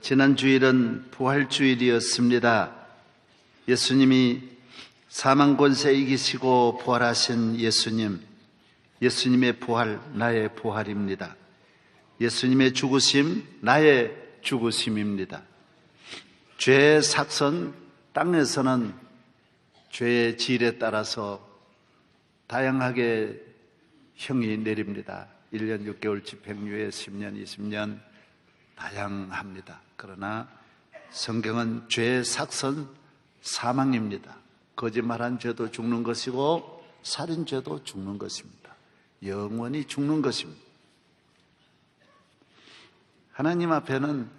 지난 주일은 부활주일이었습니다. 예수님이 사망 권세 이기시고 부활하신 예수님의 부활, 나의 부활입니다. 예수님의 죽으심, 나의 죽으심입니다. 죄의 삭선, 땅에서는 죄의 질에 따라서 다양하게 형이 내립니다. 1년 6개월 집행유예, 10년, 20년 다양합니다. 그러나 성경은 죄의 삭선, 사망입니다. 거짓말한 죄도 죽는 것이고 살인죄도 죽는 것입니다. 영원히 죽는 것입니다. 하나님 앞에는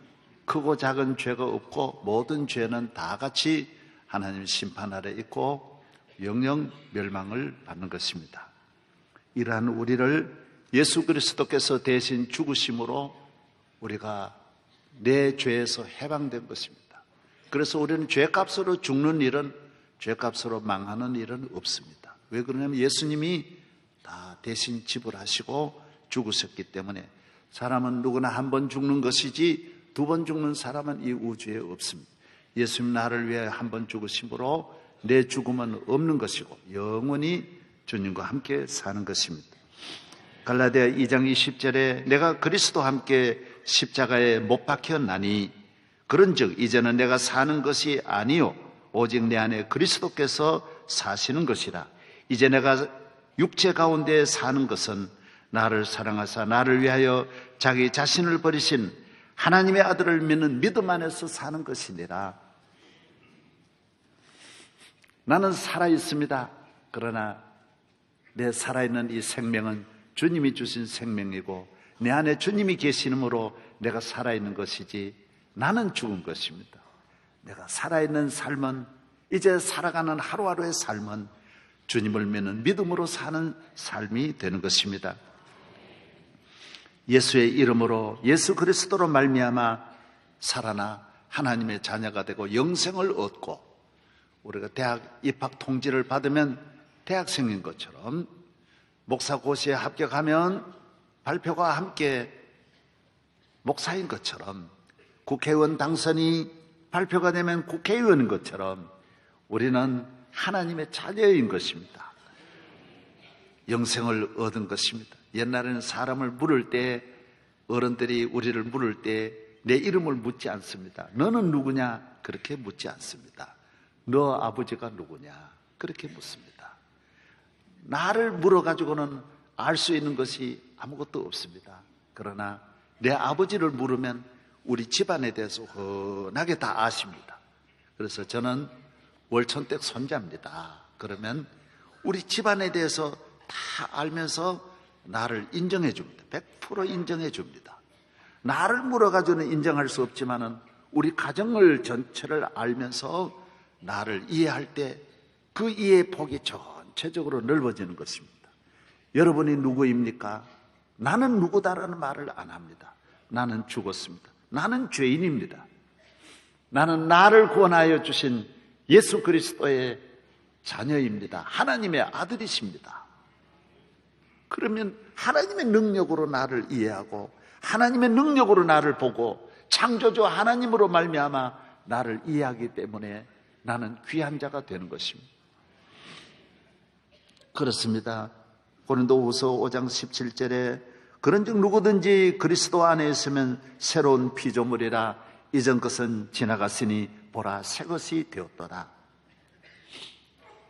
크고 작은 죄가 없고 모든 죄는 다 같이 하나님 심판 아래 있고 영영 멸망을 받는 것입니다. 이러한 우리를 예수 그리스도께서 대신 죽으심으로 우리가 내 죄에서 해방된 것입니다. 그래서 우리는 죄값으로 죽는 일은, 죄값으로 망하는 일은 없습니다. 왜 그러냐면 예수님이 다 대신 지불하시고 죽으셨기 때문에 사람은 누구나 한 번 죽는 것이지 두 번 죽는 사람은 이 우주에 없습니다. 예수님 나를 위해 한 번 죽으심으로 내 죽음은 없는 것이고 영원히 주님과 함께 사는 것입니다. 갈라디아 2장 20절에 내가 그리스도와 함께 십자가에 못 박혔나니 그런즉 이제는 내가 사는 것이 아니요 오직 내 안에 그리스도께서 사시는 것이라. 이제 내가 육체 가운데 사는 것은 나를 사랑하사 나를 위하여 자기 자신을 버리신 하나님의 아들을 믿는 믿음 안에서 사는 것이니라. 나는 살아있습니다. 그러나 내 살아있는 이 생명은 주님이 주신 생명이고 내 안에 주님이 계시므로 내가 살아있는 것이지 나는 죽은 것입니다. 내가 살아있는 삶은, 이제 살아가는 하루하루의 삶은 주님을 믿는 믿음으로 사는 삶이 되는 것입니다. 예수의 이름으로, 예수 그리스도로 말미암아 살아나 하나님의 자녀가 되고 영생을 얻고, 우리가 대학 입학 통지를 받으면 대학생인 것처럼, 목사고시에 합격하면 발표가 함께 목사인 것처럼, 국회의원 당선이 발표가 되면 국회의원인 것처럼 우리는 하나님의 자녀인 것입니다. 영생을 얻은 것입니다. 옛날에는 사람을 물을 때, 어른들이 우리를 물을 때 내 이름을 묻지 않습니다. 너는 누구냐? 그렇게 묻지 않습니다. 너 아버지가 누구냐? 그렇게 묻습니다. 나를 물어가지고는 알 수 있는 것이 아무것도 없습니다. 그러나 내 아버지를 물으면 우리 집안에 대해서 훤하게 다 아십니다. 그래서 저는 월천댁 손자입니다. 그러면 우리 집안에 대해서 다 알면서 나를 인정해 줍니다. 100% 인정해 줍니다. 나를 물어가지고는 인정할 수 없지만은 우리 가정을 전체를 알면서 나를 이해할 때 그 이해의 폭이 전체적으로 넓어지는 것입니다. 여러분이 누구입니까? 나는 누구다라는 말을 안 합니다. 나는 죽었습니다. 나는 죄인입니다. 나는 나를 구원하여 주신 예수 그리스도의 자녀입니다. 하나님의 아들이십니다. 그러면 하나님의 능력으로 나를 이해하고 하나님의 능력으로 나를 보고 창조주 하나님으로 말미암아 나를 이해하기 때문에 나는 귀한 자가 되는 것입니다. 그렇습니다. 고린도후서 5장 17절에 그런즉 누구든지 그리스도 안에 있으면 새로운 피조물이라 이전 것은 지나갔으니 보라 새 것이 되었도다.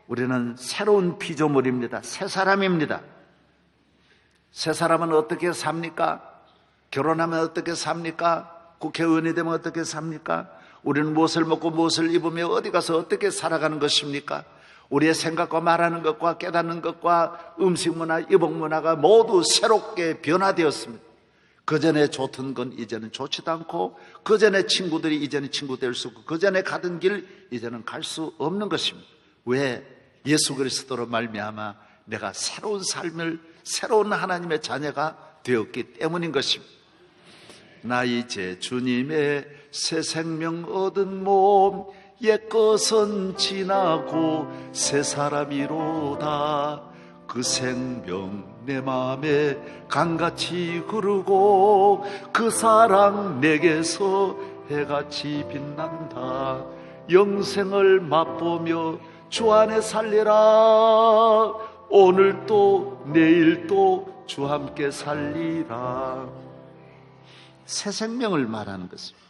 우리는 새로운 피조물입니다. 새 사람입니다. 새 사람은 어떻게 삽니까? 결혼하면 어떻게 삽니까? 국회의원이 되면 어떻게 삽니까? 우리는 무엇을 먹고 무엇을 입으며 어디 가서 어떻게 살아가는 것입니까? 우리의 생각과 말하는 것과 깨닫는 것과 음식 문화, 이복 문화가 모두 새롭게 변화되었습니다. 그전에 좋던 건 이제는 좋지도 않고, 그전에 친구들이 이제는 친구 될 수 없고, 그전에 가던 길 이제는 갈 수 없는 것입니다. 왜? 예수 그리스도로 말미암아 내가 새로운 삶을, 새로운 하나님의 자녀가 되었기 때문인 것입니다. 나 이제 주님의 새 생명 얻은 몸, 옛것은 지나고 새 사람이로다. 그 생명 내 맘에 강같이 흐르고 그 사랑 내게서 해같이 빛난다. 영생을 맛보며 주 안에 살리라. 오늘도 내일도 주 함께 살리라. 새 생명을 말하는 것입니다.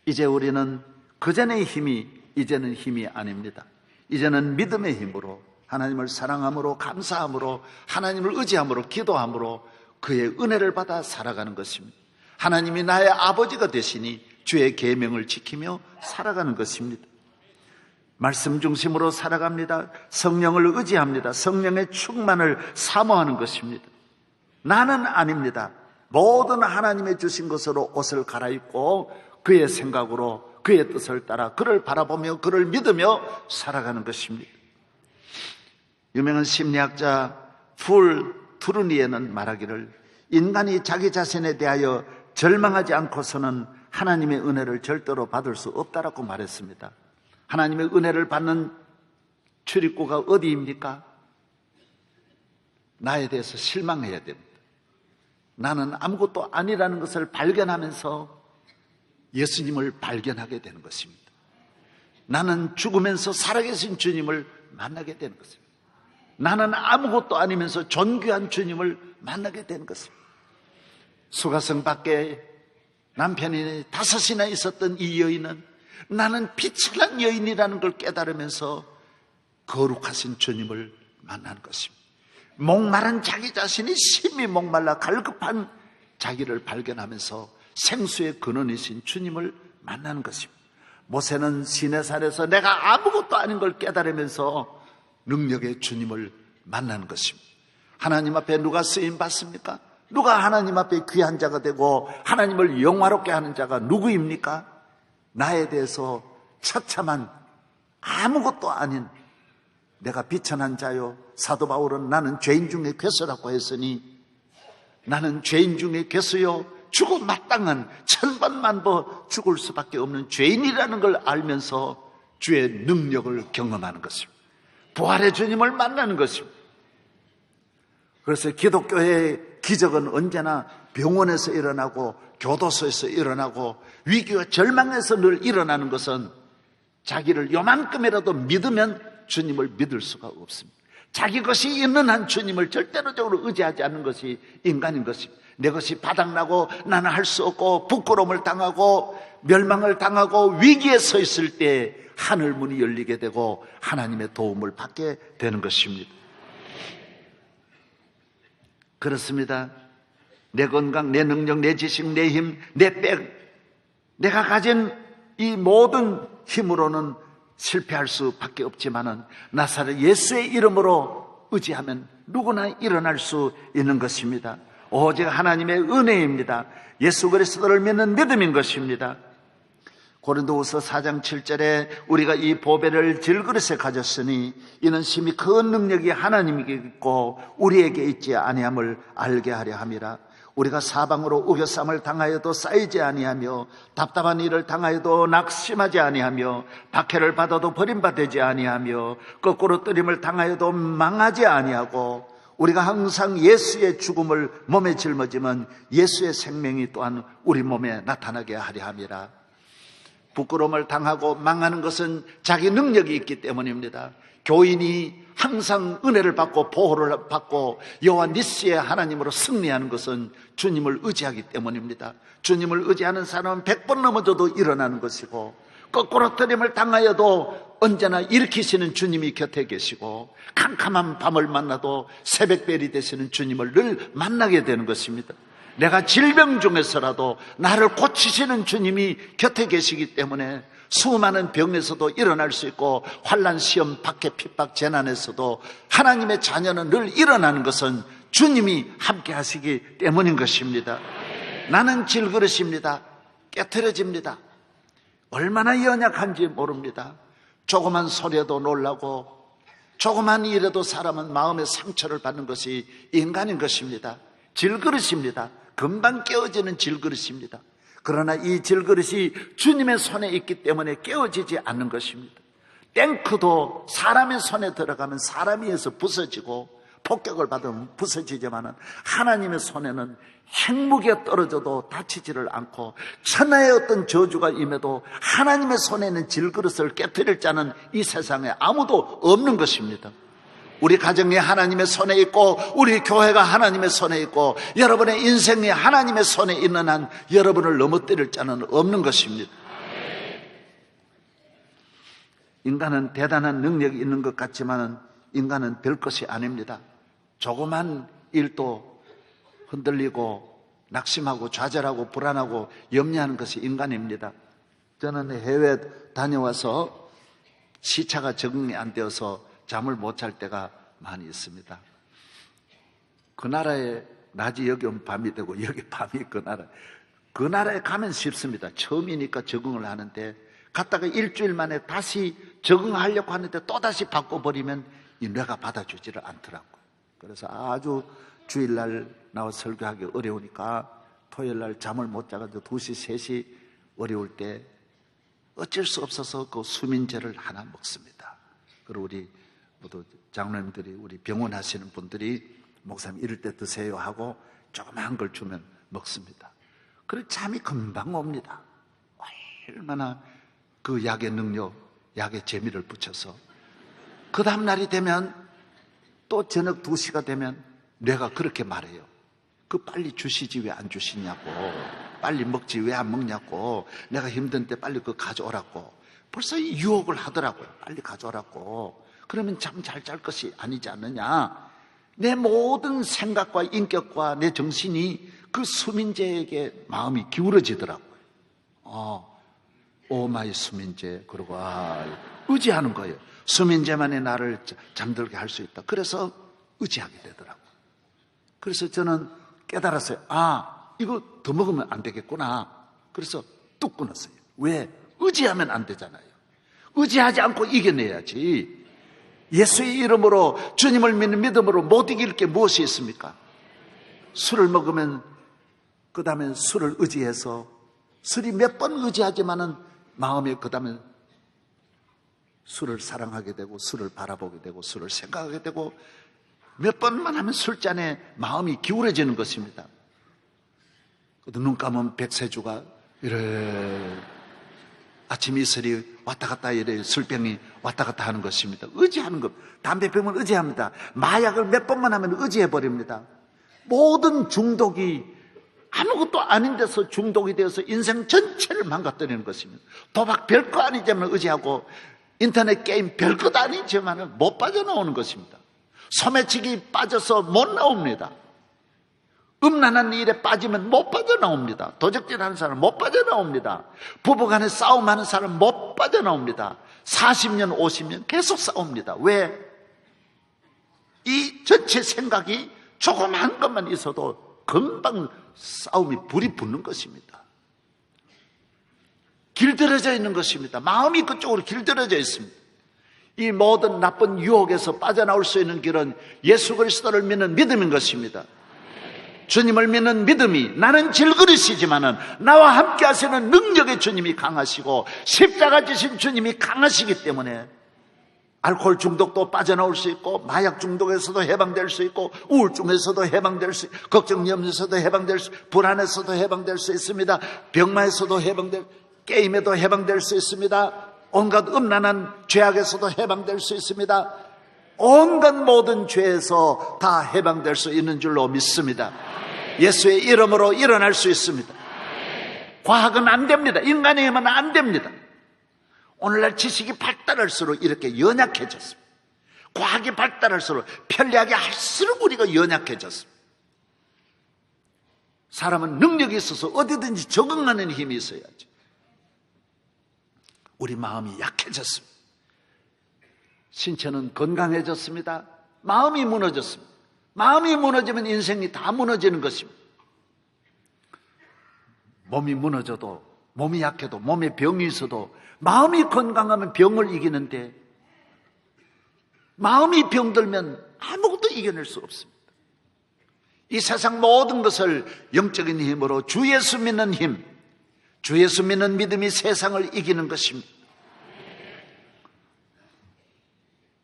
이제 우리는 그전의 힘이 이제는 힘이 아닙니다. 이제는 믿음의 힘으로, 하나님을 사랑함으로, 감사함으로, 하나님을 의지함으로, 기도함으로 그의 은혜를 받아 살아가는 것입니다. 하나님이 나의 아버지가 되시니 주의 계명을 지키며 살아가는 것입니다. 말씀 중심으로 살아갑니다. 성령을 의지합니다. 성령의 충만을 사모하는 것입니다. 나는 아닙니다. 모든 하나님의 주신 것으로 옷을 갈아입고 그의 생각으로 그의 뜻을 따라 그를 바라보며 그를 믿으며 살아가는 것입니다. 유명한 심리학자 풀 투르니에는 말하기를 인간이 자기 자신에 대하여 절망하지 않고서는 하나님의 은혜를 절대로 받을 수 없다라고 말했습니다. 하나님의 은혜를 받는 출입구가 어디입니까? 나에 대해서 실망해야 됩니다. 나는 아무것도 아니라는 것을 발견하면서 예수님을 발견하게 되는 것입니다. 나는 죽으면서 살아계신 주님을 만나게 되는 것입니다. 나는 아무것도 아니면서 존귀한 주님을 만나게 되는 것입니다. 수가성 밖에 남편이 5이나 있었던 이 여인은 나는 비천한 여인이라는 걸 깨달으면서 거룩하신 주님을 만나는 것입니다. 목마른 자기 자신이 심히 목말라 갈급한 자기를 발견하면서 생수의 근원이신 주님을 만나는 것입니다. 모세는 시내산에서 내가 아무것도 아닌 걸 깨달으면서 능력의 주님을 만나는 것입니다. 하나님 앞에 누가 쓰임 받습니까? 누가 하나님 앞에 귀한 자가 되고 하나님을 영화롭게 하는 자가 누구입니까? 나에 대해서 처참한 아무것도 아닌 내가 비천한 자요. 사도 바울은 나는 죄인 중에 괴수라고 했으니 나는 죄인 중에 괴수요. 죽어 마땅한 천번만번 죽을 수밖에 없는 죄인이라는 걸 알면서 주의 능력을 경험하는 것입니다. 부활의 주님을 만나는 것입니다. 그래서 기독교의 기적은 언제나 병원에서 일어나고 교도소에서 일어나고 위기와 절망에서 늘 일어나는 것은 자기를 요만큼이라도 믿으면 주님을 믿을 수가 없습니다. 자기 것이 있는 한 주님을 절대로적으로 의지하지 않는 것이 인간인 것입니다. 내 것이 바닥나고 나는 할 수 없고 부끄러움을 당하고 멸망을 당하고 위기에 서 있을 때 하늘 문이 열리게 되고 하나님의 도움을 받게 되는 것입니다. 그렇습니다. 내 건강, 내 능력, 내 지식, 내 힘, 내 백, 내가 가진 이 모든 힘으로는 실패할 수밖에 없지만은 나사렛 예수의 이름으로 의지하면 누구나 일어날 수 있는 것입니다. 오직 하나님의 은혜입니다. 예수 그리스도를 믿는 믿음인 것입니다. 고린도후서 4장 7절에 우리가 이 보배를 질그릇에 가졌으니 이는 심히 큰 능력이 하나님에게 있고 우리에게 있지 아니함을 알게 하려 함이라. 우리가 사방으로 우겨쌈을 당하여도 쌓이지 아니하며 답답한 일을 당하여도 낙심하지 아니하며 박해를 받아도 버림받지 아니하며 거꾸로 뜨림을 당하여도 망하지 아니하고 우리가 항상 예수의 죽음을 몸에 짊어지면 예수의 생명이 또한 우리 몸에 나타나게 하려 함이라. 부끄러움을 당하고 망하는 것은 자기 능력이 있기 때문입니다. 교인이 항상 은혜를 받고 보호를 받고 여호와 니스의 하나님으로 승리하는 것은 주님을 의지하기 때문입니다. 주님을 의지하는 사람은 100번 넘어져도 일어나는 것이고 거꾸로 뜨림을 당하여도 언제나 일으키시는 주님이 곁에 계시고 캄캄한 밤을 만나도 새벽별이 되시는 주님을 늘 만나게 되는 것입니다. 내가 질병 중에서라도 나를 고치시는 주님이 곁에 계시기 때문에 수많은 병에서도 일어날 수 있고 환난, 시험, 박해, 핍박, 재난에서도 하나님의 자녀는 늘 일어나는 것은 주님이 함께 하시기 때문인 것입니다. 나는 질그릇입니다. 깨트려집니다. 얼마나 연약한지 모릅니다. 조그만 소리에도 놀라고 조그만 일에도 사람은 마음의 상처를 받는 것이 인간인 것입니다. 질그릇입니다. 금방 깨어지는 질그릇입니다. 그러나 이 질그릇이 주님의 손에 있기 때문에 깨어지지 않는 것입니다. 탱크도 사람의 손에 들어가면 사람이 해서 부서지고 폭격을 받으면 부서지지만은 하나님의 손에는 핵무기가 떨어져도 다치지를 않고 천하의 어떤 저주가 임해도 하나님의 손에는 질그릇을 깨뜨릴 자는 이 세상에 아무도 없는 것입니다. 우리 가정이 하나님의 손에 있고 우리 교회가 하나님의 손에 있고 여러분의 인생이 하나님의 손에 있는 한 여러분을 넘어뜨릴 자는 없는 것입니다. 인간은 대단한 능력이 있는 것 같지만 인간은 별것이 아닙니다. 조그만 일도 흔들리고 낙심하고 좌절하고 불안하고 염려하는 것이 인간입니다. 저는 해외 다녀와서 시차가 적응이 안 되어서 잠을 못 잘 때가 많이 있습니다. 그 나라에 낮이 여기 오면 밤이 되고 여기 밤이 그 나라에 가면 쉽습니다. 처음이니까 적응을 하는데 갔다가 일주일 만에 다시 적응하려고 하는데 또다시 바꿔버리면 이 뇌가 받아주지를 않더라고요. 그래서 아주 주일날 나와 설교하기 어려우니까 토요일날 잠을 못 자가지고 2시, 3시 어려울 때 어쩔 수 없어서 그 수민제를 하나 먹습니다. 그리고 우리 모두 장로님들이 우리 병원 하시는 분들이 목사님 이럴 때 드세요 하고 조그마한 걸 주면 먹습니다. 그래 잠이 금방 옵니다. 얼마나 그 약의 능력, 약의 재미를 붙여서 그 다음 날이 되면 또 저녁 2시가 되면 뇌가 그렇게 말해요. 그 빨리 주시지 왜 안 주시냐고, 빨리 먹지 왜 안 먹냐고, 내가 힘든 때 빨리 그거 가져오라고 벌써 유혹을 하더라고요. 빨리 가져오라고. 그러면 잠 잘 잘 것이 아니지 않느냐. 내 모든 생각과 인격과 내 정신이 그 수민제에게 마음이 기울어지더라고요. 오마이 수민제. 그러고 의지하는 거예요. 수민제만이 나를 잠들게 할 수 있다. 그래서 의지하게 되더라고요. 그래서 저는 깨달았어요. 이거 더 먹으면 안 되겠구나. 그래서 뚝 끊었어요. 왜? 의지하면 안 되잖아요. 의지하지 않고 이겨내야지. 예수의 이름으로 주님을 믿는 믿음으로 못 이길 게 무엇이 있습니까? 술을 먹으면 그 다음에 술을 의지해서 술이 몇 번 의지하지만은 마음이 그 다음에 술을 사랑하게 되고 술을 바라보게 되고 술을 생각하게 되고 몇 번만 하면 술잔에 마음이 기울어지는 것입니다. 눈 감으면 백세주가 이래 아침 이슬이 왔다 갔다 이래 술병이 왔다 갔다 하는 것입니다. 의지하는 것. 담배병은 의지합니다. 마약을 몇 번만 하면 의지해버립니다. 모든 중독이 아무것도 아닌 데서 중독이 되어서 인생 전체를 망가뜨리는 것입니다. 도박 별거 아니지만 의지하고 인터넷 게임 별것 아니지만 못 빠져나오는 것입니다. 소매치기 빠져서 못 나옵니다. 음란한 일에 빠지면 못 빠져나옵니다. 도적질하는 사람 못 빠져나옵니다. 부부간에 싸움하는 사람 못 빠져나옵니다. 40년 50년 계속 싸웁니다. 왜? 이 전체 생각이 조그마한 것만 있어도 금방 싸움이 불이 붙는 것입니다. 길들여져 있는 것입니다. 마음이 그쪽으로 길들여져 있습니다. 이 모든 나쁜 유혹에서 빠져나올 수 있는 길은 예수 그리스도를 믿는 믿음인 것입니다. 주님을 믿는 믿음이 나는 질그릇이지만은 나와 함께 하시는 능력의 주님이 강하시고 십자가 지신 주님이 강하시기 때문에 알코올 중독도 빠져나올 수 있고 마약 중독에서도 해방될 수 있고 우울증에서도 해방될 수 있고 걱정 염려에서도 해방될 수 있고 불안에서도 해방될 수 있습니다. 병마에서도 해방될 게임에도 해방될 수 있습니다. 온갖 음란한 죄악에서도 해방될 수 있습니다. 온갖 모든 죄에서 다 해방될 수 있는 줄로 믿습니다. 예수의 이름으로 일어날 수 있습니다. 과학은 안 됩니다. 인간의 힘은 안 됩니다. 오늘날 지식이 발달할수록 이렇게 연약해졌습니다. 과학이 발달할수록 편리하게 할수록 우리가 연약해졌습니다. 사람은 능력이 있어서 어디든지 적응하는 힘이 있어야죠. 우리 마음이 약해졌습니다. 신체는 건강해졌습니다. 마음이 무너졌습니다. 마음이 무너지면 인생이 다 무너지는 것입니다. 몸이 무너져도 몸이 약해도 몸에 병이 있어도 마음이 건강하면 병을 이기는데 마음이 병들면 아무것도 이겨낼 수 없습니다. 이 세상 모든 것을 영적인 힘으로 주 예수 믿는 힘, 주 예수 믿는 믿음이 세상을 이기는 것입니다.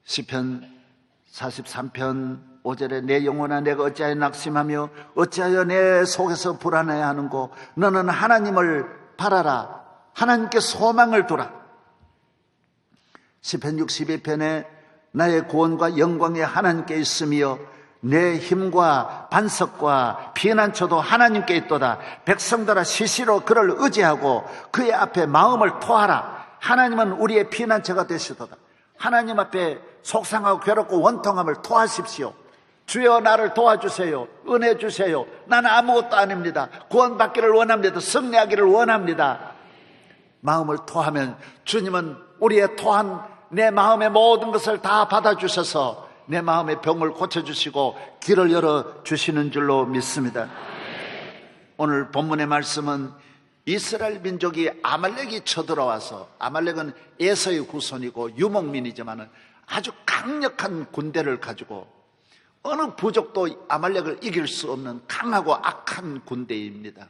시편 43편 5절에 내 영혼아 내가 어찌하여 낙심하며 어찌하여 내 속에서 불안해하는고 너는 하나님을 바라라. 하나님께 소망을 두라. 시편 62편에 나의 구원과 영광이 하나님께 있으며 내 힘과 반석과 피난처도 하나님께 있도다. 백성들아 시시로 그를 의지하고 그의 앞에 마음을 토하라. 하나님은 우리의 피난처가 되시도다. 하나님 앞에 속상하고 괴롭고 원통함을 토하십시오. 주여 나를 도와주세요. 은혜 주세요. 나는 아무것도 아닙니다. 구원받기를 원합니다. 승리하기를 원합니다. 마음을 토하면 주님은 우리의 토한 내 마음의 모든 것을 다 받아주셔서 내 마음의 병을 고쳐주시고 길을 열어주시는 줄로 믿습니다. 오늘 본문의 말씀은 이스라엘 민족이 아말렉이 쳐들어와서, 아말렉은 에서의 후손이고 유목민이지만 아주 강력한 군대를 가지고 어느 부족도 아말렉을 이길 수 없는 강하고 악한 군대입니다.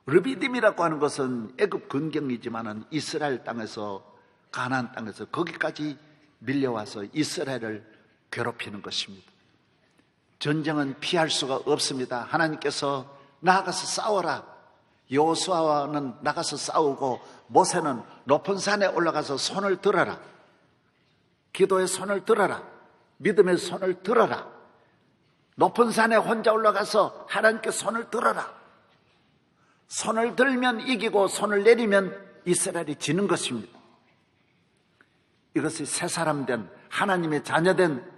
르비딤이라고 하는 것은 애굽 근경이지만 이스라엘 땅에서, 가나안 땅에서 거기까지 밀려와서 이스라엘을 괴롭히는 것입니다. 전쟁은 피할 수가 없습니다. 하나님께서 나아가서 싸워라. 여호수아는 나가서 싸우고 모세는 높은 산에 올라가서 손을 들어라. 기도의 손을 들어라. 믿음의 손을 들어라. 높은 산에 혼자 올라가서 하나님께 손을 들어라. 손을 들면 이기고 손을 내리면 이스라엘이 지는 것입니다. 이것이 새 사람 된, 하나님의 자녀된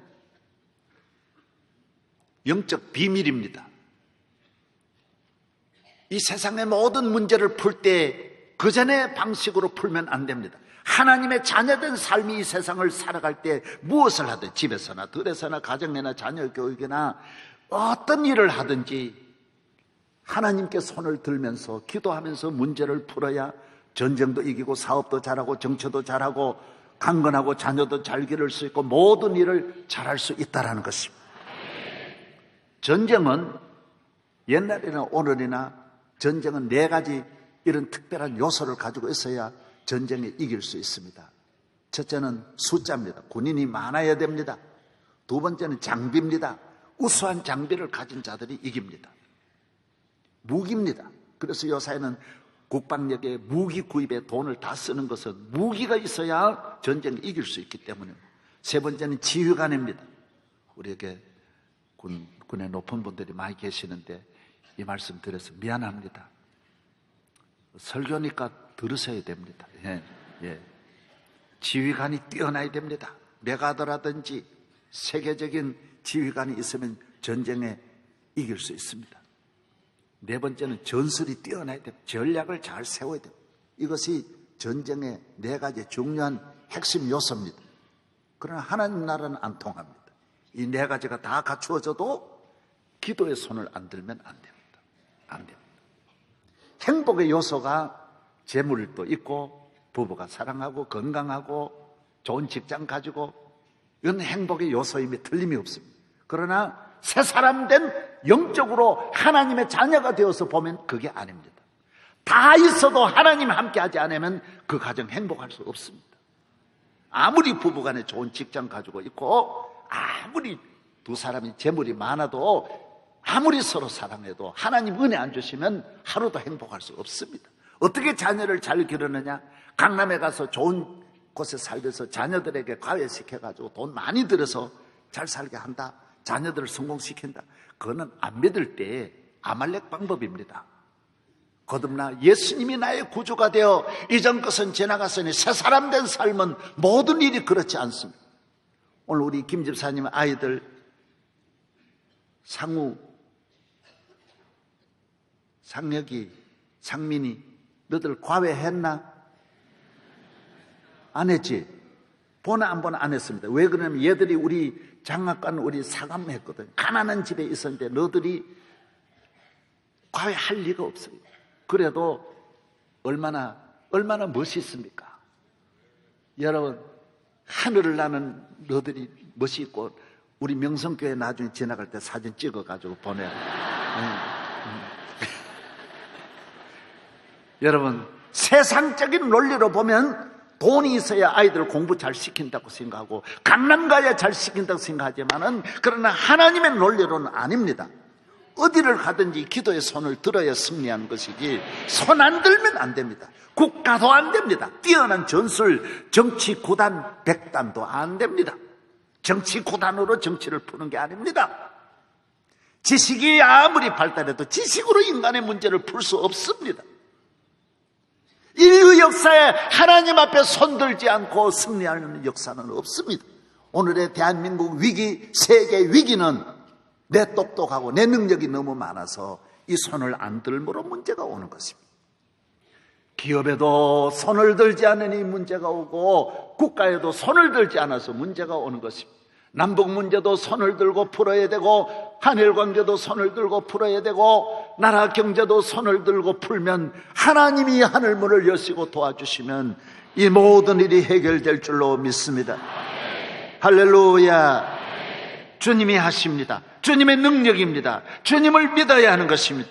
영적 비밀입니다. 이 세상의 모든 문제를 풀 때 그 전의 방식으로 풀면 안 됩니다. 하나님의 자녀된 삶이 이 세상을 살아갈 때 무엇을 하든, 집에서나 들에서나 가정이나 자녀 교육이나 어떤 일을 하든지 하나님께 손을 들면서 기도하면서 문제를 풀어야 전쟁도 이기고 사업도 잘하고 정치도 잘하고 강건하고 자녀도 잘 기를 수 있고 모든 일을 잘할 수 있다는 것입니다. 전쟁은 옛날이나 오늘이나 전쟁은 4가지 이런 특별한 요소를 가지고 있어야 전쟁에 이길 수 있습니다. 첫째는 숫자입니다. 군인이 많아야 됩니다. 두 번째는 장비입니다. 우수한 장비를 가진 자들이 이깁니다. 무기입니다. 그래서 요새는 국방력에 무기 구입에 돈을 다 쓰는 것은 무기가 있어야 전쟁을 이길 수 있기 때문에. 세 번째는 지휘관입니다. 우리에게 군의 높은 분들이 많이 계시는데 이 말씀 드려서 미안합니다. 설교니까 들으셔야 됩니다. 예. 지휘관이 뛰어나야 됩니다. 메가더라든지 세계적인 지휘관이 있으면 전쟁에 이길 수 있습니다. 네 번째는 전술이 뛰어나야 됩니다. 전략을 잘 세워야 됩니다. 이것이 전쟁의 4가지 중요한 핵심 요소입니다. 그러나 하나님 나라는 안 통합니다. 이 4가지가 다 갖추어져도 기도의 손을 안 들면 안 됩니다. 안 됩니다. 행복의 요소가 재물도 있고 부부가 사랑하고 건강하고 좋은 직장 가지고 이건 행복의 요소임에 틀림이 없습니다. 그러나 새 사람 된 영적으로 하나님의 자녀가 되어서 보면 그게 아닙니다. 다 있어도 하나님 함께 하지 않으면 그 가정 행복할 수 없습니다. 아무리 부부간에 좋은 직장 가지고 있고 아무리 두 사람이 재물이 많아도 아무리 서로 사랑해도 하나님 은혜 안 주시면 하루도 행복할 수 없습니다. 어떻게 자녀를 잘 기르느냐? 강남에 가서 좋은 곳에 살면서 자녀들에게 과외시켜가지고 돈 많이 들여서 잘 살게 한다. 자녀들을 성공시킨다. 그거는 안 믿을 때 아말렉 방법입니다. 거듭나 예수님이 나의 구주가 되어 이전 것은 지나갔으니 새 사람 된 삶은 모든 일이 그렇지 않습니다. 오늘 우리 김 집사님 아이들 상우, 상혁이, 상민이 너들 과외했나? 안 했지? 보나 안 보나 안 했습니다. 왜 그러냐면 얘들이 우리 장학관 우리 사감했거든. 가난한 집에 있었는데 너들이 과외할 리가 없어요. 그래도 얼마나 멋있습니까? 여러분, 하늘을 나는 너들이 멋있고 우리 명성교회 나중에 지나갈 때 사진 찍어가지고 보내요. 여러분, 세상적인 논리로 보면 돈이 있어야 아이들 공부 잘 시킨다고 생각하고 강남 가야 잘 시킨다고 생각하지만은, 그러나 하나님의 논리로는 아닙니다. 어디를 가든지 기도의 손을 들어야 승리하는 것이지, 손 안 들면 안 됩니다. 국가도 안 됩니다. 뛰어난 전술, 정치 구단 100단도 안 됩니다. 정치 구단으로 정치를 푸는 게 아닙니다. 지식이 아무리 발달해도 지식으로 인간의 문제를 풀 수 없습니다. 인류 역사에 하나님 앞에 손들지 않고 승리하는 역사는 없습니다. 오늘의 대한민국 위기, 세계 위기는 내 똑똑하고 내 능력이 너무 많아서 이 손을 안 들므로 문제가 오는 것입니다. 기업에도 손을 들지 않으니 문제가 오고, 국가에도 손을 들지 않아서 문제가 오는 것입니다. 남북 문제도 손을 들고 풀어야 되고, 한일 관계도 손을 들고 풀어야 되고, 나라 경제도 손을 들고 풀면, 하나님이 하늘문을 여시고 도와주시면 이 모든 일이 해결될 줄로 믿습니다. 할렐루야. 주님이 하십니다. 주님의 능력입니다. 주님을 믿어야 하는 것입니다.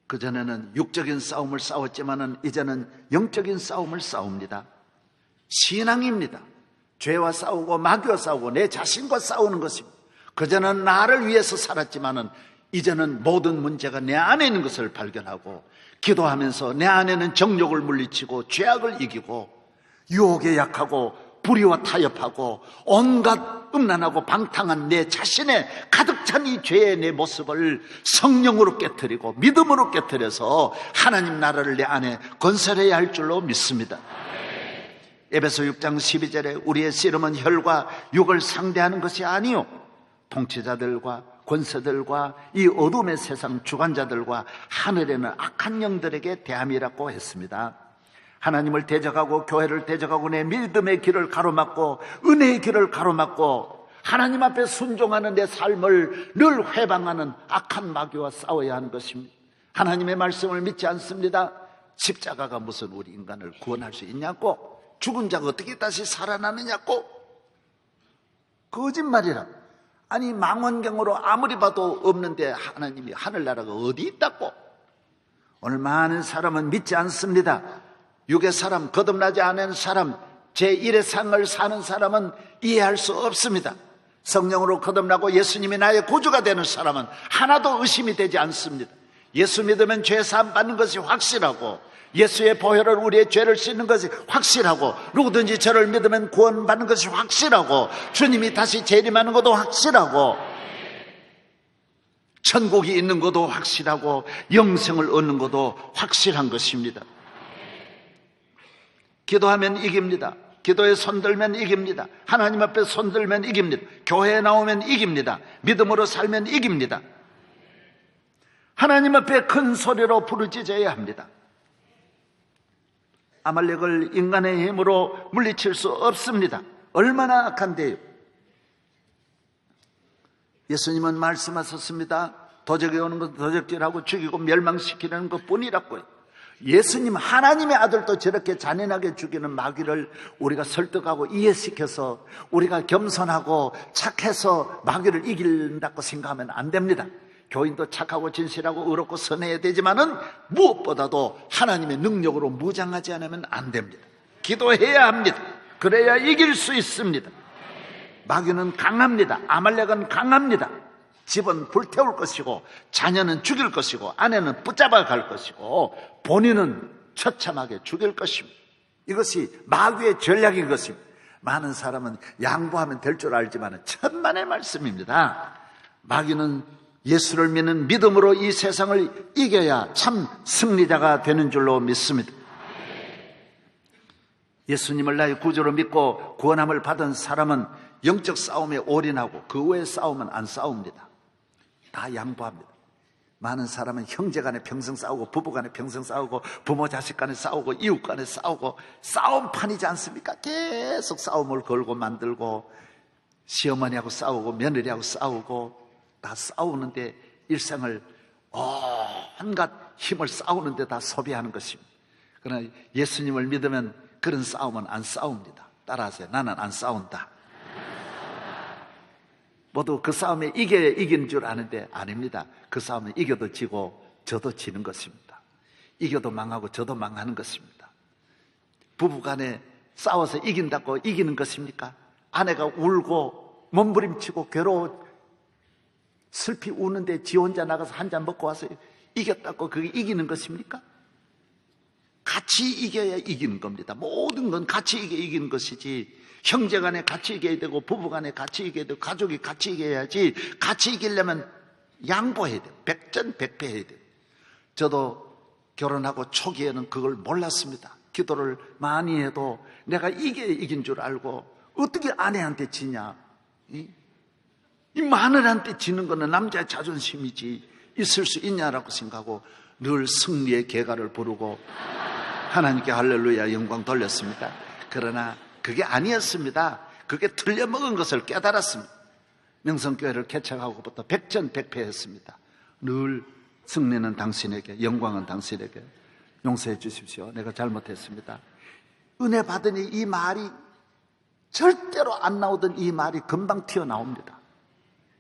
그전에는 육적인 싸움을 싸웠지만은 이제는 영적인 싸움을 싸웁니다. 신앙입니다. 죄와 싸우고 마귀와 싸우고 내 자신과 싸우는 것입니다. 그전에는 나를 위해서 살았지만은 이제는 모든 문제가 내 안에 있는 것을 발견하고, 기도하면서 내 안에는 정욕을 물리치고 죄악을 이기고, 유혹에 약하고 불의와 타협하고 온갖 음란하고 방탕한 내 자신의 가득 찬 이 죄의 내 모습을 성령으로 깨트리고 믿음으로 깨트려서 하나님 나라를 내 안에 건설해야 할 줄로 믿습니다. 에베소 6장 12절에 우리의 씨름은 혈과 육을 상대하는 것이 아니요 통치자들과 권세들과 이 어둠의 세상 주관자들과 하늘에는 악한 영들에게 대함이라고 했습니다. 하나님을 대적하고 교회를 대적하고 내 믿음의 길을 가로막고 은혜의 길을 가로막고 하나님 앞에 순종하는 내 삶을 늘 회방하는 악한 마귀와 싸워야 하는 것입니다. 하나님의 말씀을 믿지 않습니다. 십자가가 무슨 우리 인간을 구원할 수 있냐고, 죽은 자가 어떻게 다시 살아나느냐고, 거짓말이라. 아니 망원경으로 아무리 봐도 없는데 하나님이 하늘나라가 어디 있다고. 오늘 많은 사람은 믿지 않습니다. 육의 사람, 거듭나지 않은 사람, 제1의 삶을 사는 사람은 이해할 수 없습니다. 성령으로 거듭나고 예수님이 나의 구주가 되는 사람은 하나도 의심이 되지 않습니다. 예수 믿으면 죄 사함 받는 것이 확실하고, 예수의 보혈을 우리의 죄를 씻는 것이 확실하고, 누구든지 저를 믿으면 구원받는 것이 확실하고, 주님이 다시 재림하는 것도 확실하고, 천국이 있는 것도 확실하고, 영생을 얻는 것도 확실한 것입니다. 기도하면 이깁니다. 기도에 손들면 이깁니다. 하나님 앞에 손들면 이깁니다. 교회에 나오면 이깁니다. 믿음으로 살면 이깁니다. 하나님 앞에 큰 소리로 부르짖어야 합니다. 아말렉을 인간의 힘으로 물리칠 수 없습니다. 얼마나 악한데요. 예수님은 말씀하셨습니다. 도적이 오는 것은 도적질하고 죽이고 멸망시키는 것뿐이라고요. 예수님 하나님의 아들도 저렇게 잔인하게 죽이는 마귀를 우리가 설득하고 이해시켜서 우리가 겸손하고 착해서 마귀를 이긴다고 생각하면 안 됩니다. 교인도 착하고 진실하고 의롭고 선해야 되지만은 무엇보다도 하나님의 능력으로 무장하지 않으면 안 됩니다. 기도해야 합니다. 그래야 이길 수 있습니다. 마귀는 강합니다. 아말렉은 강합니다. 집은 불태울 것이고, 자녀는 죽일 것이고, 아내는 붙잡아 갈 것이고, 본인은 처참하게 죽일 것입니다. 이것이 마귀의 전략인 것입니다. 많은 사람은 양보하면 될 줄 알지만 천만의 말씀입니다. 마귀는 예수를 믿는 믿음으로 이 세상을 이겨야 참 승리자가 되는 줄로 믿습니다. 예수님을 나의 구주로 믿고 구원함을 받은 사람은 영적 싸움에 올인하고 그 외의 싸움은 안 싸웁니다. 다 양보합니다. 많은 사람은 형제 간에 평생 싸우고 부부 간에 평생 싸우고 부모 자식 간에 싸우고 이웃 간에 싸우고 싸움판이지 않습니까? 계속 싸움을 걸고 만들고 시어머니하고 싸우고 며느리하고 싸우고 다 싸우는데 일생을 온갖 힘을 싸우는데 다 소비하는 것입니다. 그러나 예수님을 믿으면 그런 싸움은 안 싸웁니다. 따라하세요. 나는 안 싸운다. 모두 그 싸움에 이기는 줄 아는데 아닙니다. 그 싸움은 이겨도 지고 져도 지는 것입니다. 이겨도 망하고 저도 망하는 것입니다. 부부간에 싸워서 이긴다고 이기는 것입니까? 아내가 울고 몸부림치고 괴로워 슬피 우는데 지 혼자 나가서 한 잔 먹고 와서 이겼다고 그게 이기는 것입니까? 같이 이겨야 이기는 겁니다. 모든 건 같이 이기는 것이지, 형제간에 같이 이겨야 되고 부부간에 같이 이겨야 되고 가족이 같이 이겨야지. 같이 이기려면 양보해야 돼요. 백전백패해야 돼요. 저도 결혼하고 초기에는 그걸 몰랐습니다. 기도를 많이 해도 내가 이긴 줄 알고 어떻게 아내한테 지냐? 이 마누라한테 지는 거는 남자의 자존심이지 있을 수 있냐라고 생각하고 늘 승리의 계가를 부르고 하나님께 할렐루야 영광 돌렸습니다. 그러나 그게 아니었습니다. 그게 틀려먹은 것을 깨달았습니다. 명성교회를 개척하고부터 백전백패했습니다. 늘 승리는 당신에게, 영광은 당신에게. 용서해 주십시오. 내가 잘못했습니다. 은혜 받으니 이 말이 절대로 안 나오던 이 말이 금방 튀어나옵니다.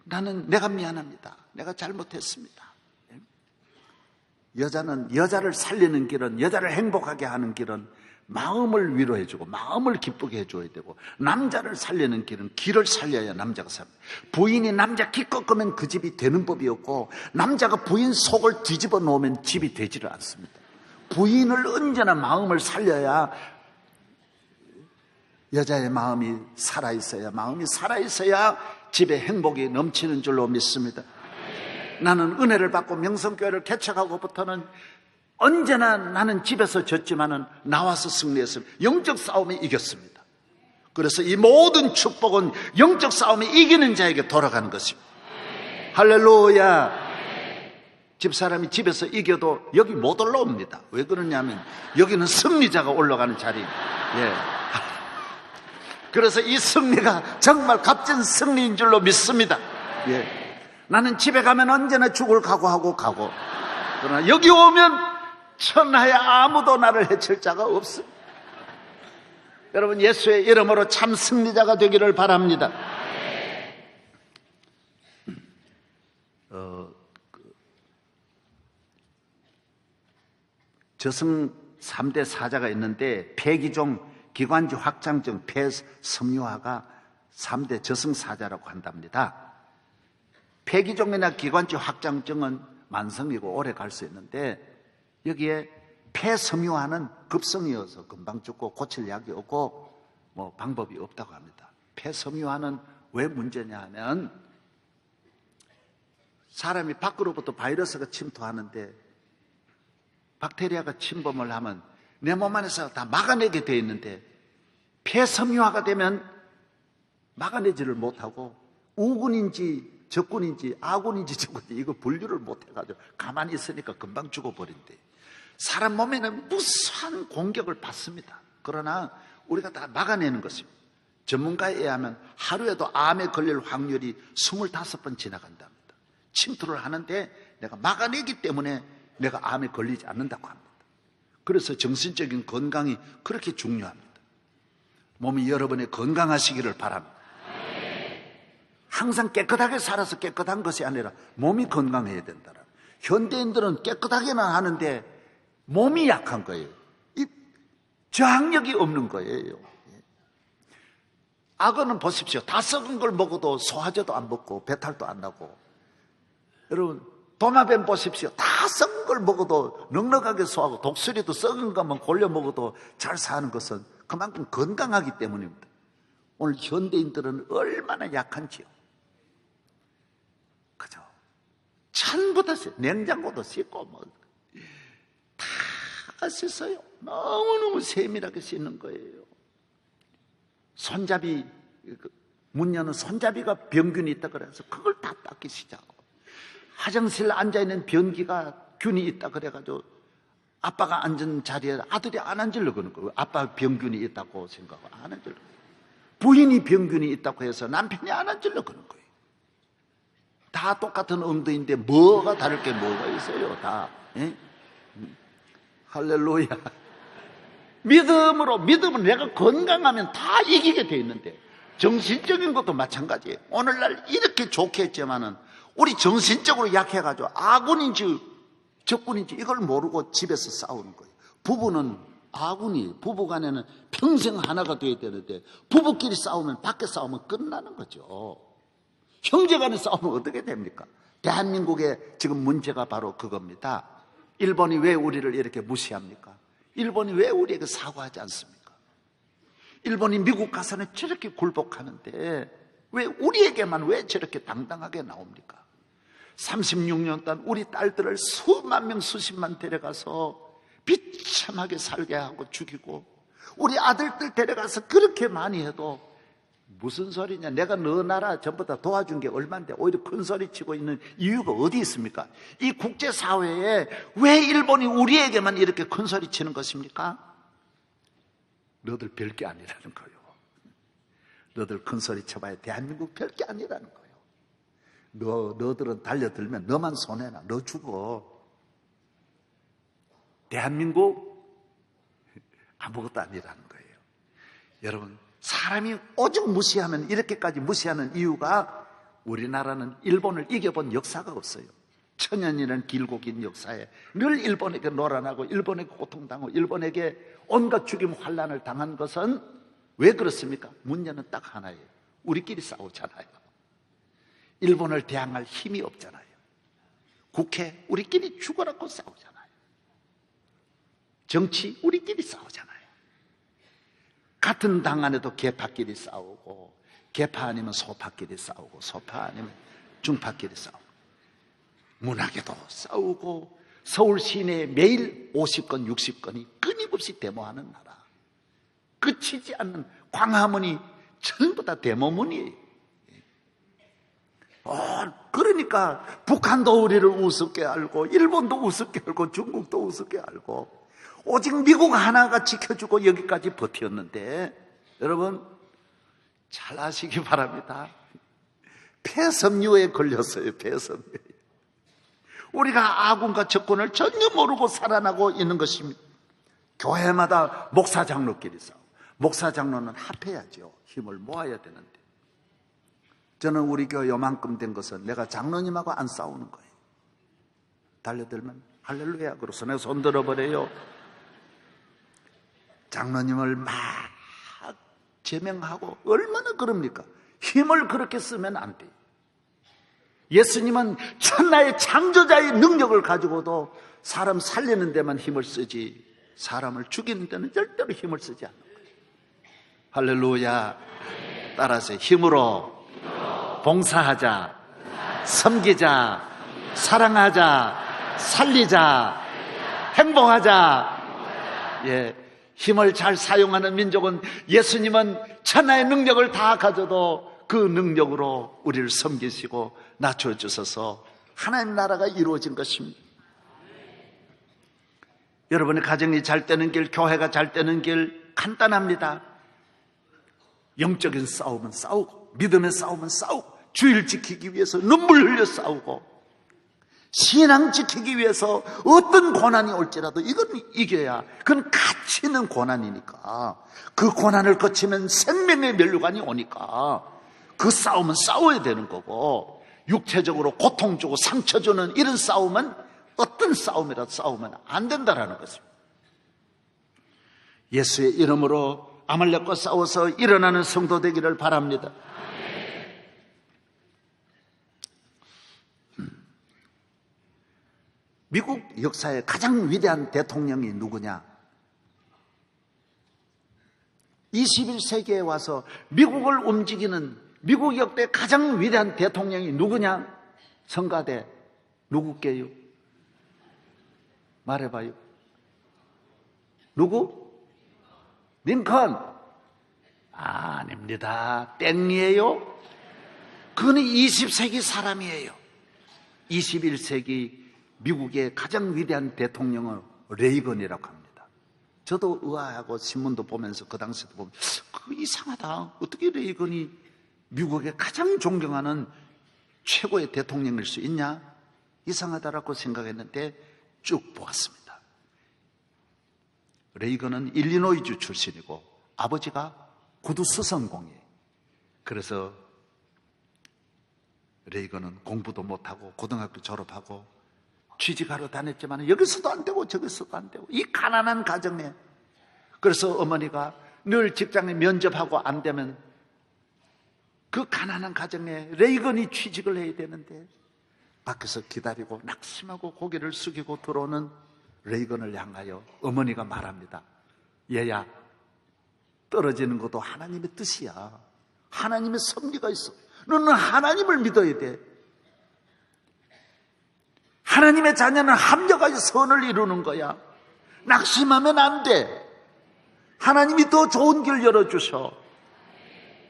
나는 내가 미안합니다. 내가 잘못했습니다. 여자는 여자를 살리는 길은, 여자를 행복하게 하는 길은 마음을 위로해주고 마음을 기쁘게 해줘야 되고, 남자를 살리는 길은 길을 살려야 남자가 삽니다. 부인이 남자 기 꺾으면 그 집이 되는 법이 없고, 남자가 부인 속을 뒤집어 놓으면 집이 되지를 않습니다. 부인을 언제나 마음을 살려야, 여자의 마음이 살아있어야 집에 행복이 넘치는 줄로 믿습니다. 나는 은혜를 받고 명성교회를 개척하고부터는 언제나 나는 집에서 졌지만은 나와서 승리했습니다. 영적 싸움에 이겼습니다. 그래서 이 모든 축복은 영적 싸움에 이기는 자에게 돌아가는 것입니다. 할렐루야. 집사람이 집에서 이겨도 여기 못 올라옵니다. 왜 그러냐면 여기는 승리자가 올라가는 자리입니다. 예. 그래서 이 승리가 정말 값진 승리인 줄로 믿습니다. 예. 나는 집에 가면 언제나 죽을 각오하고 가고, 그러나 여기 오면 천하에 아무도 나를 해칠 자가 없습니다. 여러분, 예수의 이름으로 참 승리자가 되기를 바랍니다. 저승 3대 사자가 있는데 폐기종, 기관지 확장증, 폐섬유화가 3대 저승사자라고 한답니다. 폐기종이나 기관지 확장증은 만성이고 오래 갈 수 있는데, 여기에 폐섬유화는 급성이어서 금방 죽고 고칠 약이 없고 뭐 방법이 없다고 합니다. 폐섬유화는 왜 문제냐 하면, 사람이 밖으로부터 바이러스가 침투하는데 박테리아가 침범을 하면 내 몸 안에서 다 막아내게 되어 있는데, 폐섬유화가 되면 막아내지를 못하고 우군인지 적군인지 아군인지 적군인지 이거 분류를 못해가지고 가만히 있으니까 금방 죽어버린대. 사람 몸에는 무수한 공격을 받습니다. 그러나 우리가 다 막아내는 것입니다. 전문가에 의하면 하루에도 암에 걸릴 확률이 25번 지나간답니다. 침투를 하는데 내가 막아내기 때문에 내가 암에 걸리지 않는다고 합니다. 그래서 정신적인 건강이 그렇게 중요합니다. 몸이 여러분의 건강하시기를 바랍니다. 항상 깨끗하게 살아서 깨끗한 것이 아니라 몸이 건강해야 된다. 현대인들은 깨끗하게는 하는데 몸이 약한 거예요. 이 저항력이 없는 거예요. 악어는 보십시오. 다 썩은 걸 먹어도 소화제도 안 먹고 배탈도 안 나고, 여러분 도마뱀 보십시오. 다 썩은 걸 먹어도 넉넉하게 소화하고, 독수리도 썩은 것만 골려 먹어도 잘 사는 것은 그만큼 건강하기 때문입니다. 오늘 현대인들은 얼마나 약한지요. 그죠? 전부 다 냉장고도 씻고 뭐 다 씻어요. 너무너무 세밀하게 씻는 거예요. 손잡이, 문 여는 손잡이가 병균이 있다 그래서 그걸 다 닦이시자고. 화장실 앉아있는 변기가 균이 있다 그래가지고 아빠가 앉은 자리에 아들이 안 앉으려고 그러는 거예요. 아빠 병균이 있다고 생각하고 안 앉으려고. 부인이 병균이 있다고 해서 남편이 안 앉으려고 그러는 거예요. 다 똑같은 음도인데 뭐가 다를 게 뭐가 있어요. 다. 예? 할렐루야. 믿음은 내가 건강하면 다 이기게 돼 있는데, 정신적인 것도 마찬가지예요. 오늘날 이렇게 좋게 했지만은 우리 정신적으로 약해가지고 아군인지 적군인지 이걸 모르고 집에서 싸우는 거예요. 부부는 아군이, 부부간에는 평생 하나가 되어야 되는데 부부끼리 싸우면, 밖에 싸우면 끝나는 거죠. 형제간에 싸우면 어떻게 됩니까? 대한민국의 지금 문제가 바로 그겁니다. 일본이 왜 우리를 이렇게 무시합니까? 일본이 왜 우리에게 사과하지 않습니까? 일본이 미국 가서는 저렇게 굴복하는데 왜 우리에게만 왜 저렇게 당당하게 나옵니까? 36년 동안 우리 딸들을 수만 명, 수십만 데려가서 비참하게 살게 하고 죽이고, 우리 아들들 데려가서 그렇게 많이 해도 무슨 소리냐? 내가 너 나라 전부 다 도와준 게 얼만데 오히려 큰 소리 치고 있는 이유가 어디 있습니까? 이 국제사회에 왜 일본이 우리에게만 이렇게 큰 소리 치는 것입니까? 너들 별게 아니라는 거예요. 너들 큰 소리 쳐봐야 대한민국 별게 아니라는 거예요. 너들은 달려들면 너만 손해나. 너 죽어. 대한민국 아무것도 아니라는 거예요. 여러분, 사람이 오직 무시하면, 이렇게까지 무시하는 이유가 우리나라는 일본을 이겨본 역사가 없어요. 천년이라는 길고 긴 역사에 늘 일본에게 노란하고 일본에게 고통당하고 일본에게 온갖 죽임 환란을 당한 것은 왜 그렇습니까? 문제는 딱 하나예요. 우리끼리 싸우잖아요. 일본을 대항할 힘이 없잖아요. 국회 우리끼리 죽어라고 싸우잖아요. 정치 우리끼리 싸우잖아요. 같은 당 안에도 계파끼리 싸우고, 계파 아니면 소파끼리 싸우고, 소파 아니면 중파끼리 싸우고, 문학에도 싸우고, 서울 시내에 매일 50건 60건이 끊임없이 데모하는 나라, 그치지 않는 광화문이 전부 다 데모문이에요. 그러니까 북한도 우리를 우습게 알고, 일본도 우습게 알고, 중국도 우습게 알고, 오직 미국 하나가 지켜주고 여기까지 버텼는데, 여러분 잘 아시기 바랍니다. 폐섬유에 걸렸어요. 폐섬유에. 우리가 아군과 적군을 전혀 모르고 살아나고 있는 것입니다. 교회마다 목사 장로끼리 싸우고, 목사 장로는 합해야죠. 힘을 모아야 되는데, 저는 우리 교회 요만큼 된 것은 내가 장로님하고 안 싸우는 거예요. 달려들면 할렐루야 그러서 내가 손 들어버려요. 장로님을 막 제명하고, 얼마나 그럽니까? 힘을 그렇게 쓰면 안 돼요. 예수님은 천하의 창조자의 능력을 가지고도 사람 살리는 데만 힘을 쓰지 사람을 죽이는 데는 절대로 힘을 쓰지 않는 거예요. 할렐루야. 따라서 힘으로 봉사하자, 섬기자, 사랑하자, 살리자, 행복하자. 예. 힘을 잘 사용하는 민족은, 예수님은 천하의 능력을 다 가져도 그 능력으로 우리를 섬기시고 낮춰주셔서 하나님 나라가 이루어진 것입니다. 여러분의 가정이 잘 되는 길, 교회가 잘 되는 길 간단합니다. 영적인 싸움은 싸우고, 믿음의 싸움은 싸우고, 주의를 지키기 위해서 눈물 흘려 싸우고, 신앙 지키기 위해서 어떤 고난이 올지라도 이건 이겨야, 그건 가치 있는 고난이니까, 그 고난을 거치면 생명의 면류관이 오니까 그 싸움은 싸워야 되는 거고, 육체적으로 고통 주고 상처 주는 이런 싸움은 어떤 싸움이라도 싸우면 안 된다라는 것입니다. 예수의 이름으로 아말렉과 싸워서 일어나는 성도 되기를 바랍니다. 미국 역사의 가장 위대한 대통령이 누구냐? 21세기에 와서 미국을 움직이는 미국 역대 가장 위대한 대통령이 누구냐? 성가대 누구게요? 말해봐요. 누구? 링컨. 아닙니다. 땡이에요. 그는 20세기 사람이에요. 21세기 미국의 가장 위대한 대통령은 레이건이라고 합니다. 저도 의아하고 신문도 보면서 그 당시에도 보면 이상하다. 어떻게 레이건이 미국의 가장 존경하는 최고의 대통령일 수 있냐? 이상하다라고 생각했는데 쭉 보았습니다. 레이건은 일리노이주 출신이고 아버지가 구두 수성공이에요. 그래서 레이건은 공부도 못하고 고등학교 졸업하고 취직하러 다녔지만 여기서도 안 되고 저기서도 안 되고 이 가난한 가정에, 그래서 어머니가 늘 직장에 면접하고 안 되면 그 가난한 가정에 레이건이 취직을 해야 되는데 밖에서 기다리고 낙심하고 고개를 숙이고 들어오는 레이건을 향하여 어머니가 말합니다. 얘야, 떨어지는 것도 하나님의 뜻이야. 하나님의 섭리가 있어. 너는 하나님을 믿어야 돼. 하나님의 자녀는 합력하여 선을 이루는 거야. 낙심하면 안 돼. 하나님이 더 좋은 길 열어주셔.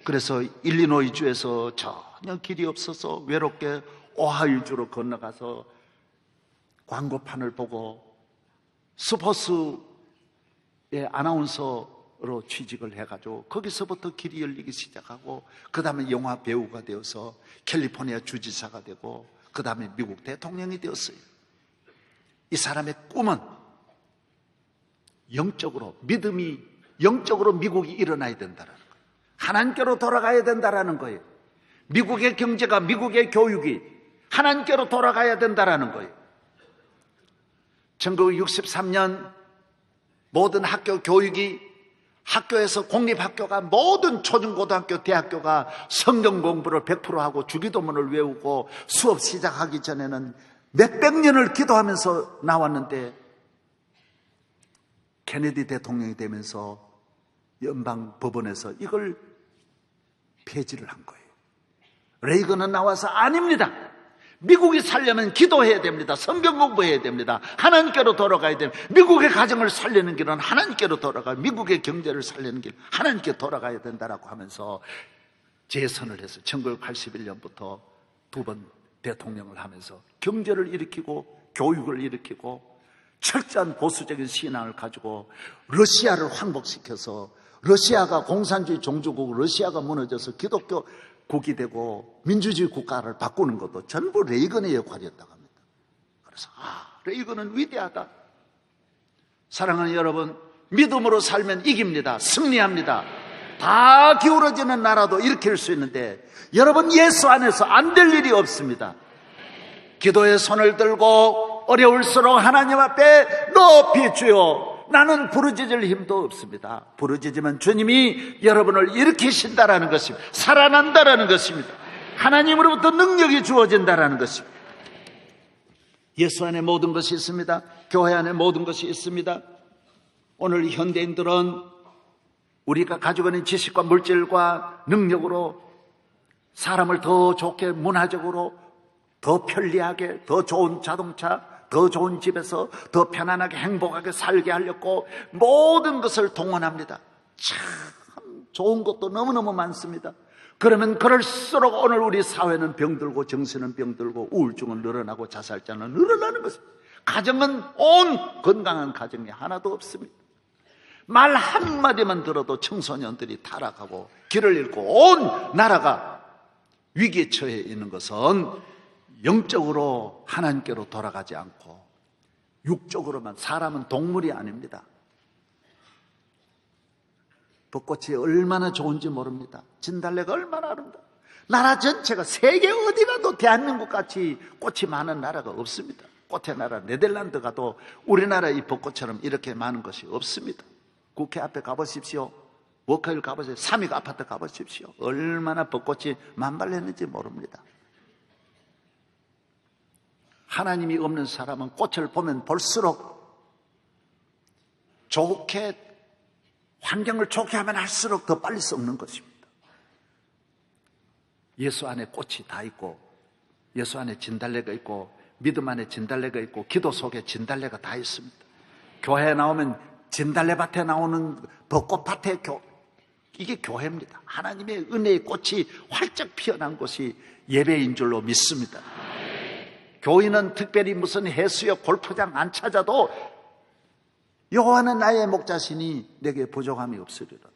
그래서 일리노이주에서 전혀 길이 없어서 외롭게 오하이주로 건너가서 광고판을 보고 스포츠의 아나운서로 취직을 해가지고 거기서부터 길이 열리기 시작하고 그 다음에 영화 배우가 되어서 캘리포니아 주지사가 되고 그 다음에 미국 대통령이 되었어요. 이 사람의 꿈은 영적으로, 믿음이 영적으로 미국이 일어나야 된다는 거예요. 하나님께로 돌아가야 된다는 거예요. 미국의 경제가, 미국의 교육이 하나님께로 돌아가야 된다는 거예요. 1963년 모든 학교 교육이, 학교에서 공립학교가 모든 초중고등학교, 대학교가 성경 공부를 100% 하고 주기도문을 외우고 수업 시작하기 전에는 몇백 년을 기도하면서 나왔는데 케네디 대통령이 되면서 연방 법원에서 이걸 폐지를 한 거예요. 레이건은 나와서 아닙니다. 미국이 살려면 기도해야 됩니다. 성경 공부해야 됩니다. 하나님께로 돌아가야 됩니다. 미국의 가정을 살리는 길은 하나님께로 돌아가요. 미국의 경제를 살리는 길 하나님께 돌아가야 된다라고 하면서 재선을 해서 1981년부터 두 번 대통령을 하면서 경제를 일으키고 교육을 일으키고 철저한 보수적인 신앙을 가지고 러시아를 황복시켜서 러시아가 공산주의 종주국, 러시아가 무너져서 기독교 국이 되고 민주주의 국가를 바꾸는 것도 전부 레이건의 역할이었다고 합니다. 그래서 레이건은 위대하다. 사랑하는 여러분, 믿음으로 살면 이깁니다. 승리합니다. 다 기울어지는 나라도 일으킬 수 있는데 여러분, 예수 안에서 안 될 일이 없습니다. 기도의 손을 들고 어려울수록 하나님 앞에 높이 주여, 나는 부르짖을 힘도 없습니다. 부르짖으면 주님이 여러분을 일으키신다라는 것입니다. 살아난다라는 것입니다. 하나님으로부터 능력이 주어진다라는 것입니다. 예수 안에 모든 것이 있습니다. 교회 안에 모든 것이 있습니다. 오늘 현대인들은 우리가 가지고 있는 지식과 물질과 능력으로 사람을 더 좋게, 문화적으로 더 편리하게, 더 좋은 자동차, 더 좋은 집에서 더 편안하게 행복하게 살게 하려고 모든 것을 동원합니다. 참 좋은 것도 너무너무 많습니다. 그러면 그럴수록 오늘 우리 사회는 병들고 정신은 병들고 우울증은 늘어나고 자살자는 늘어나는 것입니다. 가정은 온 건강한 가정이 하나도 없습니다. 말 한마디만 들어도 청소년들이 타락하고 길을 잃고 온 나라가 위기에 처해 있는 것은 영적으로 하나님께로 돌아가지 않고 육적으로만, 사람은 동물이 아닙니다. 벚꽃이 얼마나 좋은지 모릅니다. 진달래가 얼마나 아름다워. 나라 전체가, 세계 어디 가도 대한민국 같이 꽃이 많은 나라가 없습니다. 꽃의 나라 네덜란드 가도 우리나라 이 벚꽃처럼 이렇게 많은 것이 없습니다. 국회 앞에 가보십시오. 워커힐 가보세요. 삼익 아파트 가보십시오. 얼마나 벚꽃이 만발했는지 모릅니다. 하나님이 없는 사람은 꽃을 보면 볼수록 좋게, 환경을 좋게 하면 할수록 더 빨리 썩는 것입니다. 예수 안에 꽃이 다 있고, 예수 안에 진달래가 있고, 믿음 안에 진달래가 있고, 기도 속에 진달래가 다 있습니다. 교회에 나오면 진달래밭에 나오는 벚꽃밭에 이게 교회입니다. 하나님의 은혜의 꽃이 활짝 피어난 곳이 예배인 줄로 믿습니다. 교인은 특별히 무슨 해수욕, 골프장 안 찾아도 여호와는 나의 목자시니 내게 부족함이 없으리로다.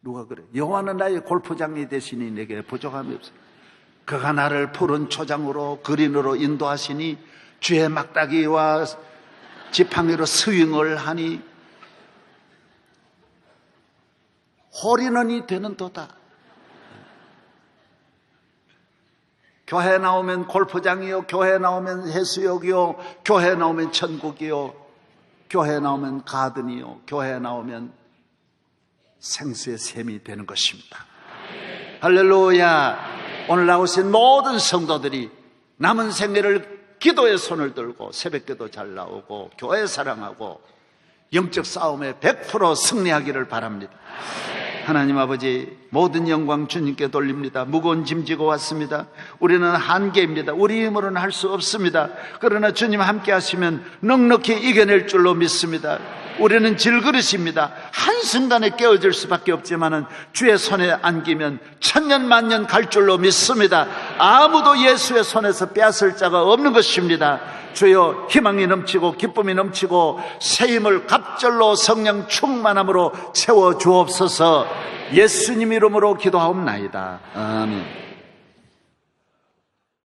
누가 그래? 여호와는 나의 골프장이 되시니 내게 부족함이 없으리로다. 그가 나를 푸른 초장으로, 그린으로 인도하시니 주의 막다기와 지팡이로 스윙을 하니 홀인원이 되는 도다. 교회 나오면 골프장이요, 교회 나오면 해수욕이요, 교회 나오면 천국이요, 교회 나오면 가든이요, 교회 나오면 생수의 샘이 되는 것입니다. 할렐루야. 오늘 나오신 모든 성도들이 남은 생애를 기도에 손을 들고 새벽기도 잘 나오고 교회 사랑하고 영적 싸움에 100% 승리하기를 바랍니다. 하나님 아버지, 모든 영광 주님께 돌립니다. 무거운 짐 지고 왔습니다. 우리는 한계입니다. 우리 힘으로는 할 수 없습니다. 그러나 주님 함께 하시면 넉넉히 이겨낼 줄로 믿습니다. 우리는 질그릇입니다. 한순간에 깨어질 수밖에 없지만은 주의 손에 안기면 천년 만년 갈 줄로 믿습니다. 아무도 예수의 손에서 빼앗을 자가 없는 것입니다. 주여, 희망이 넘치고 기쁨이 넘치고 새 힘을 갑절로 성령 충만함으로 채워 주옵소서. 예수님 이름으로 기도하옵나이다. 아멘.